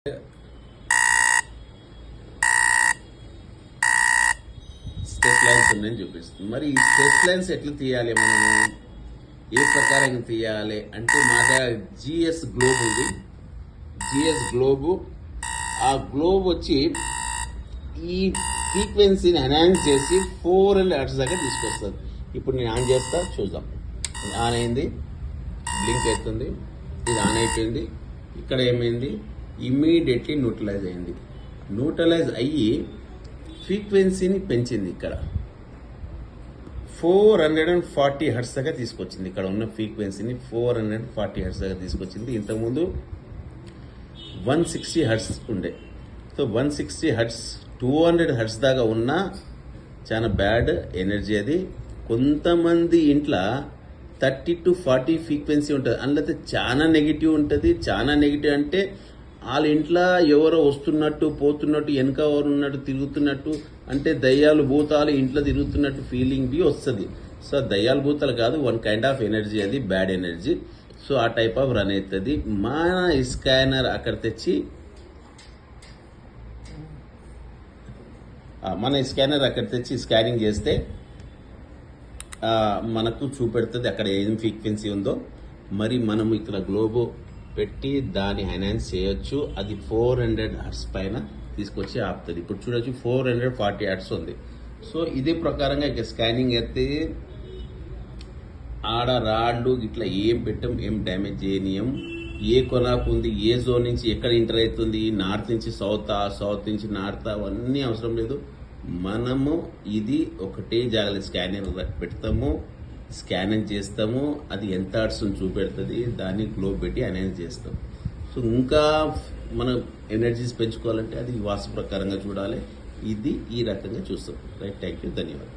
Step lines ఉన్నాయని చూపిస్తుంది. మరి ఈ స్టెప్ లైన్స్ ఎట్లా తీయాలి, మనము ఏ ప్రకారంగా తీయాలి అంటే మా దగ్గర జిఎస్ గ్లోబ్ ఉంది. జిఎస్ గ్లోబు, ఆ గ్లోబ్ వచ్చి ఈ ఫ్రీక్వెన్సీని ఎన్హాన్స్ చేసి 400 హెర్ట్జ్ దాకా తీసుకొస్తుంది. ఇప్పుడు నేను ఆన్ చేస్తా, చూద్దాం. ఆన్ అయింది, బ్లింక్ అవుతుంది, ఇది ఆన్ అయిపోయింది. ఇక్కడ ఏమైంది, ఇమ్మీడియట్లీ న్యూట్రలైజ్ అయింది. న్యూట్రలైజ్ అయ్యి ఫ్రీక్వెన్సీని పెంచింది. ఇక్కడ 440 హెర్ట్జ్ దాకా తీసుకొచ్చింది. ఇక్కడ ఉన్న ఫ్రీక్వెన్సీని 440 హెర్ట్జ్ దాకా తీసుకొచ్చింది. ఇంతకుముందు 160 హెర్ట్జ్ ఉండే. సో 160 హెర్ట్జ్ 200 హెర్ట్జ్ దాకా ఉన్నా చాలా బ్యాడ్ ఎనర్జీ అది. కొంతమంది ఇంట్లో 30 to 40 ఫ్రీక్వెన్సీ ఉంటుంది, అందులో చాలా నెగిటివ్ ఉంటుంది. చాలా నెగిటివ్ అంటే వాళ్ళ ఇంట్లో ఎవరో వస్తున్నట్టు, పోతున్నట్టు, వెనక ఎవరు ఉన్నట్టు, తిరుగుతున్నట్టు, అంటే దయ్యాలు భూతాలు ఇంట్లో తిరుగుతున్నట్టు ఫీలింగ్ బి వస్తుంది. సో దయ్యాలు భూతాలు కాదు, వన్ కైండ్ ఆఫ్ ఎనర్జీ అది, బ్యాడ్ ఎనర్జీ. సో ఆ టైప్ ఆఫ్ రన్ అవుతుంది. మన స్కానర్ అక్కడ తెచ్చి స్కానింగ్ చేస్తే మనకు చూపెడుతుంది అక్కడ ఏం ఫ్రీక్వెన్సీ ఉందో. మరి మనము ఇక్కడ గ్లోబో పెట్టి దాన్ని ఎన్హాన్స్ చేయొచ్చు. అది 400 హెర్ట్జ్ పైన తీసుకొచ్చి ఆపుతుంది. ఇప్పుడు చూడొచ్చు 440 హెర్ట్జ్ ఉంది. సో ఇదే ప్రకారంగా ఇక స్కానింగ్ అయితే ఆడ రాళ్ళు ఇట్లా ఏం పెట్టం, ఏం డ్యామేజ్ చేయనీయం. ఏ కొనాకు ఉంది, ఏ జోన్ నుంచి ఎక్కడ ఎంటర్ అవుతుంది, నార్త్ నుంచి సౌత్ నుంచి నార్త్, అవన్నీ అవసరం లేదు. మనము ఇది ఒకటే జాగ్రత్త స్కానర్ పెడతాము, స్కానింగ్ చేస్తాము, అది ఎంత హెర్ట్జ్ చూపెడుతుంది, దాన్ని గ్లోబ్ పెట్టి అనౌన్స్ చేస్తాం. సో ఇంకా మనం ఎనర్జీస్ పెంచుకోవాలంటే అది వాస్తు ప్రకారంగా చూడాలి. ఇది ఈ రకంగా చూస్తాం. రైట్, థ్యాంక్ యూ, ధన్యవాదాలు.